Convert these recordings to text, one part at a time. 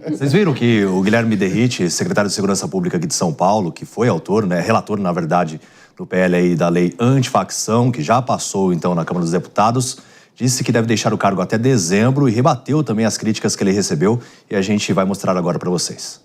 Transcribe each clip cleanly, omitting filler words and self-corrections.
Vocês viram que o Guilherme Derrite, secretário de Segurança Pública aqui de São Paulo, que foi autor, né, relator, na verdade, do PL aí da lei antifacção, que já passou, então, na Câmara dos Deputados, disse que deve deixar o cargo até dezembro e rebateu também as críticas que ele recebeu, e a gente vai mostrar agora para vocês.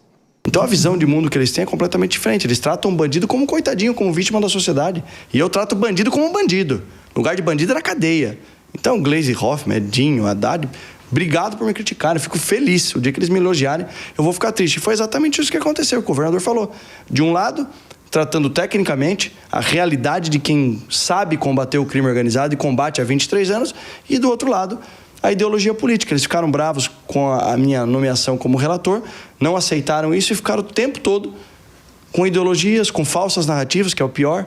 Então a visão de mundo que eles têm é completamente diferente. Eles tratam o bandido como um coitadinho, como vítima da sociedade. E eu trato o bandido como um bandido. O lugar de bandido é na cadeia. Então, Gleisi Hoffmann, Edinho, Haddad, obrigado por me criticarem. Eu fico feliz. O dia que eles me elogiarem, eu vou ficar triste. E foi exatamente isso que aconteceu. O governador falou. De um lado, tratando tecnicamente a realidade de quem sabe combater o crime organizado e combate há 23 anos. E do outro lado, a ideologia política. Eles ficaram bravos com a minha nomeação como relator, não aceitaram isso e ficaram o tempo todo com ideologias, com falsas narrativas, que é o pior.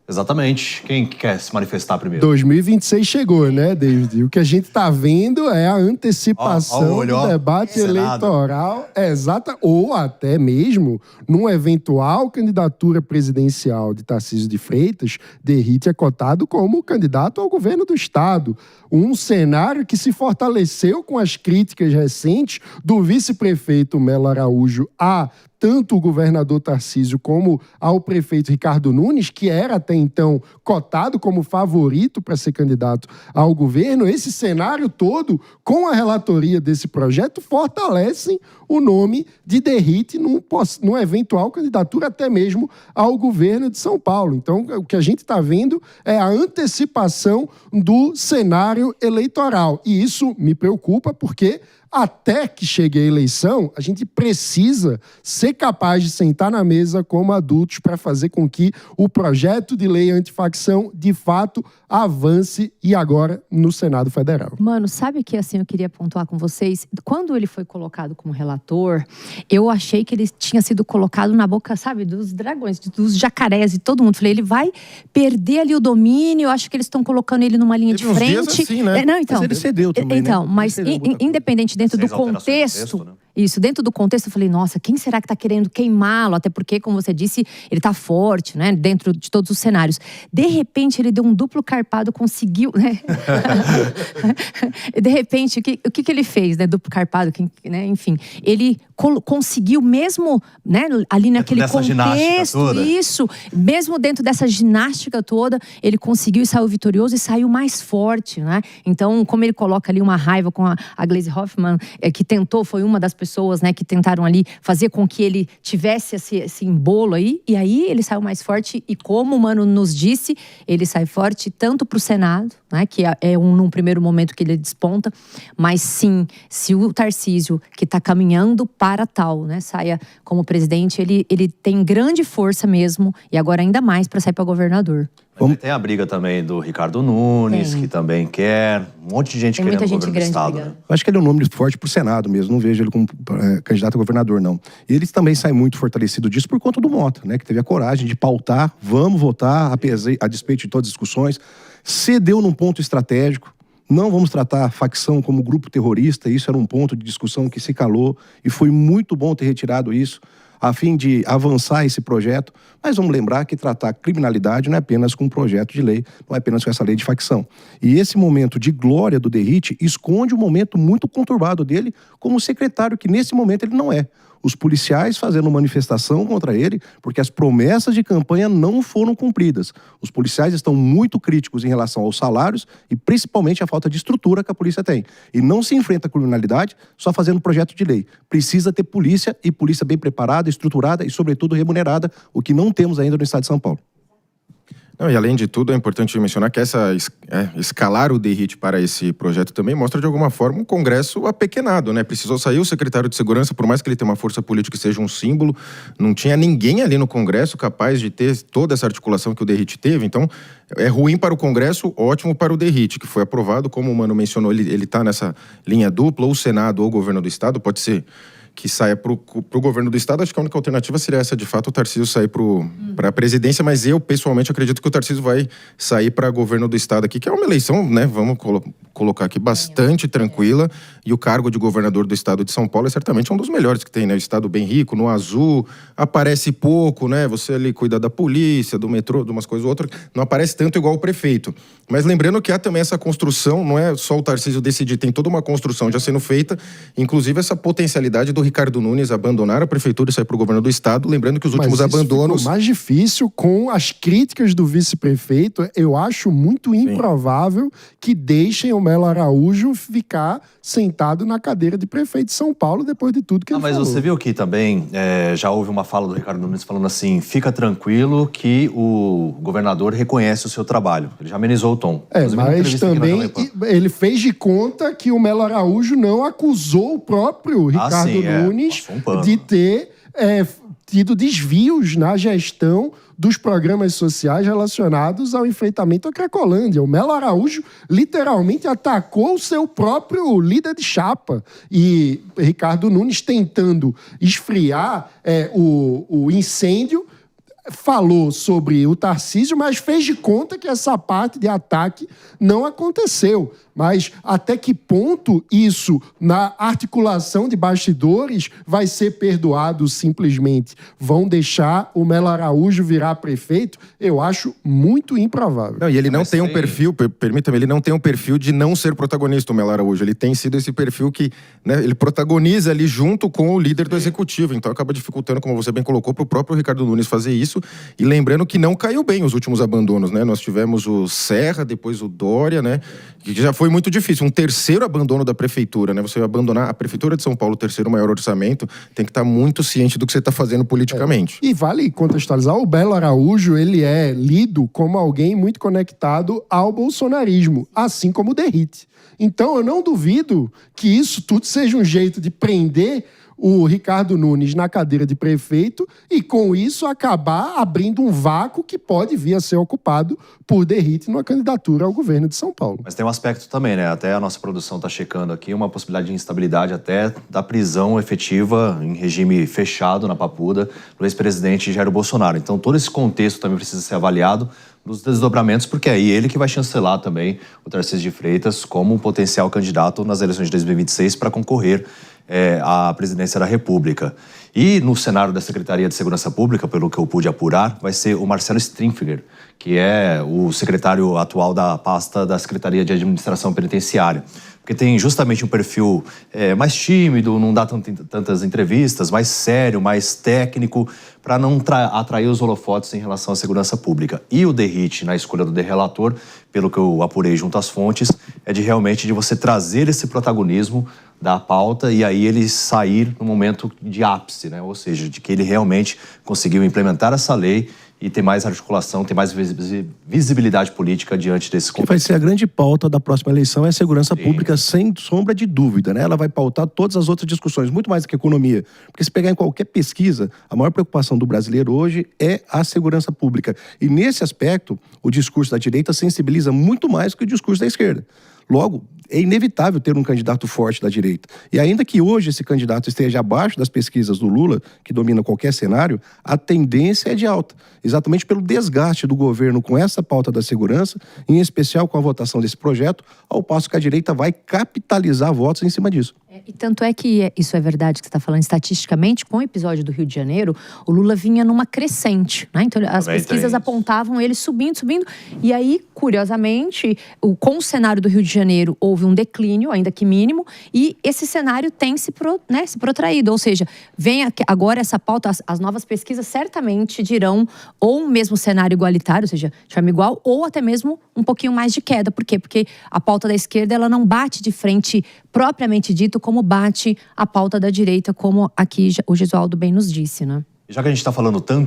Exatamente. Quem quer se manifestar primeiro? 2026 chegou, né, David? O que a gente está vendo é a antecipação do debate eleitoral, exata, ou até mesmo numa eventual candidatura presidencial de Tarcísio de Freitas, Derrite é cotado como candidato ao governo do Estado. Um cenário que se fortaleceu com as críticas recentes do vice-prefeito Melo Araújo a tanto o governador Tarcísio como ao prefeito Ricardo Nunes, que era até então cotado como favorito para ser candidato ao governo. Esse cenário todo, com a relatoria desse projeto, fortalecem o nome de Derrite numa eventual candidatura até mesmo ao governo de São Paulo. Então, o que a gente está vendo é a antecipação do cenário eleitoral. E isso me preocupa porque até que chegue a eleição, a gente precisa ser capaz de sentar na mesa como adultos para fazer com que o projeto de lei antifacção, de fato, avance e agora no Senado Federal. Mano, sabe que assim eu queria pontuar com vocês? Quando ele foi colocado como relator, eu achei que ele tinha sido colocado na boca, sabe, dos dragões, dos jacarés e todo mundo. Falei, ele vai perder ali o domínio, eu acho que eles estão colocando ele numa linha de frente. Uns dias assim, né? Não, então, mas ele cedeu também, então, né? mas independente dentro do contexto, né? Isso, dentro do contexto, eu falei, nossa, quem será que está querendo queimá-lo? Até porque, como você disse, ele está forte, né? Dentro de todos os cenários. De repente, ele deu um duplo carpado, conseguiu, né? De repente, o que ele fez, né? Duplo carpado, né? Enfim, ele conseguiu mesmo, né? Ali naquele contexto, isso, mesmo dentro dessa ginástica toda, ele conseguiu e saiu vitorioso e saiu mais forte, né? Então, como ele coloca ali uma raiva com a Gleisi Hoffmann, que tentou, foi uma das pessoas, né, que tentaram ali fazer com que ele tivesse esse embolo aí, e aí ele saiu mais forte, e como o Mano nos disse, ele sai forte tanto para o Senado, né, que num primeiro momento que ele desponta, mas sim, se o Tarcísio, que está caminhando para tal, né, saia como presidente, ele tem grande força mesmo, e agora ainda mais para sair para governador. Tem a briga também do Ricardo Nunes, que também quer. Um monte de gente querendo o governo do Estado. Né? Acho que ele é um nome forte pro Senado mesmo. Não vejo ele como candidato a governador, não. E ele também sai muito fortalecido disso por conta do Mota, né? Que teve a coragem de pautar, vamos votar, a despeito de todas as discussões. Cedeu num ponto estratégico. Não vamos tratar a facção como grupo terrorista. Isso era um ponto de discussão que se calou. E foi muito bom ter retirado isso, a fim de avançar esse projeto. Mas vamos lembrar que tratar criminalidade não é apenas com um projeto de lei, não é apenas com essa lei de facção. E esse momento de glória do Derrite esconde um momento muito conturbado dele como secretário, que nesse momento ele não é. Os policiais fazendo manifestação contra ele, porque as promessas de campanha não foram cumpridas. Os policiais estão muito críticos em relação aos salários e principalmente a falta de estrutura que a polícia tem. E não se enfrenta a criminalidade só fazendo projeto de lei. Precisa ter polícia, e polícia bem preparada, estruturada e, sobretudo, remunerada, o que não temos ainda no estado de São Paulo. Não, e além de tudo, é importante mencionar que escalar o Derrite para esse projeto também mostra, de alguma forma, um Congresso apequenado, né? Precisou sair o secretário de Segurança, por mais que ele tenha uma força política e seja um símbolo, não tinha ninguém ali no Congresso capaz de ter toda essa articulação que o Derrite teve. Então, é ruim para o Congresso, ótimo para o Derrite, que foi aprovado, como o Mano mencionou, ele está nessa linha dupla, ou o Senado ou o governo do Estado, pode ser que saia para o governo do Estado. Acho que a única alternativa seria essa, de fato, o Tarcísio sair para a presidência, mas eu, pessoalmente, acredito que o Tarcísio vai sair para governo do Estado aqui, que é uma eleição, né, vamos colocar aqui, bastante tranquila. e o cargo de governador do estado de São Paulo é certamente um dos melhores que tem, né? O estado bem rico, no azul, aparece pouco, né? Você ali cuida da polícia, do metrô, de umas coisas ou outras, não aparece tanto igual o prefeito. Mas lembrando que há também essa construção, não é só o Tarcísio decidir, tem toda uma construção já sendo feita, inclusive essa potencialidade do Ricardo Nunes abandonar a prefeitura e sair para o governo do estado, lembrando que os últimos abandonos... Ficou mais difícil com as críticas do vice-prefeito. Eu acho muito improvável que deixem o Melo Araújo ficar sentado na cadeira de prefeito de São Paulo depois de tudo que ele falou. Mas você viu que também já houve uma fala do Ricardo Nunes falando assim, fica tranquilo que o governador reconhece o seu trabalho. Ele já amenizou o tom. Mas também ele fez de conta que o Melo Araújo não acusou o próprio Ricardo Nunes de ter tido desvios na gestão dos programas sociais relacionados ao enfrentamento à Cracolândia. O Melo Araújo literalmente atacou o seu próprio líder de chapa. E Ricardo Nunes, tentando esfriar o incêndio, falou sobre o Tarcísio, mas fez de conta que essa parte de ataque não aconteceu. Mas até que ponto isso, na articulação de bastidores, vai ser perdoado simplesmente? Vão deixar o Melo Araújo virar prefeito? Eu acho muito improvável. Não, e ele não tem um perfil, permita-me, ele não tem um perfil de não ser protagonista, o Melo Araújo. Ele tem sido esse perfil que, né, ele protagoniza ali junto com o líder do executivo. Então acaba dificultando, como você bem colocou, para o próprio Ricardo Nunes fazer isso. E lembrando que não caiu bem os últimos abandonos, né? Nós tivemos o Serra, depois o Dória, né? Que já foi muito difícil. Um terceiro abandono da prefeitura, né? Você abandonar a prefeitura de São Paulo, o terceiro maior orçamento, tem que estar muito ciente do que você está fazendo politicamente. E vale contextualizar, o Melo Araújo, ele é lido como alguém muito conectado ao bolsonarismo, assim como o Derrite. Então, eu não duvido que isso tudo seja um jeito de prender o Ricardo Nunes na cadeira de prefeito e, com isso, acabar abrindo um vácuo que pode vir a ser ocupado por Derrite numa candidatura ao governo de São Paulo. Mas tem um aspecto também, né? Até a nossa produção está checando aqui uma possibilidade de instabilidade até da prisão efetiva em regime fechado na Papuda do ex-presidente Jair Bolsonaro. Então, todo esse contexto também precisa ser avaliado nos desdobramentos, porque é ele que vai chancelar também o Tarcísio de Freitas como um potencial candidato nas eleições de 2026 para concorrer à presidência da República. E no cenário da Secretaria de Segurança Pública, pelo que eu pude apurar, vai ser o Marcelo Strinfinger, que é o secretário atual da pasta da Secretaria de Administração Penitenciária. Porque tem justamente um perfil mais tímido, não dá tantas entrevistas, mais sério, mais técnico, para não atrair os holofotes em relação à segurança pública. E o Derrite, na escolha do relator, pelo que eu apurei junto às fontes, é realmente de você trazer esse protagonismo da pauta e aí ele sair no momento de ápice, né? Ou seja, de que ele realmente conseguiu implementar essa lei e ter mais articulação, ter mais visibilidade política diante desse contexto. Que vai ser a grande pauta da próxima eleição, é a segurança pública, sem sombra de dúvida, né? Ela vai pautar todas as outras discussões, muito mais do que economia. Porque se pegar em qualquer pesquisa, a maior preocupação do brasileiro hoje é a segurança pública. E nesse aspecto, o discurso da direita sensibiliza muito mais que o discurso da esquerda. Logo, é inevitável ter um candidato forte da direita. E ainda que hoje esse candidato esteja abaixo das pesquisas do Lula, que domina qualquer cenário, a tendência é de alta. Exatamente pelo desgaste do governo com essa pauta da segurança, em especial com a votação desse projeto, ao passo que a direita vai capitalizar votos em cima disso. E tanto é que isso é verdade que você está falando estatisticamente, com o episódio do Rio de Janeiro, o Lula vinha numa crescente, né? Então as pesquisas apontavam ele subindo, e aí, curiosamente, com o cenário do Rio de Janeiro, houve um declínio, ainda que mínimo, e esse cenário tem se protraído, ou seja, vem agora essa pauta, as novas pesquisas certamente dirão ou um mesmo cenário igualitário, ou seja, de forma igual, ou até mesmo um pouquinho mais de queda. Por quê? Porque a pauta da esquerda, ela não bate de frente propriamente dito como bate a pauta da direita, como aqui o Gesualdo bem nos disse, né? Já que a gente está falando tanto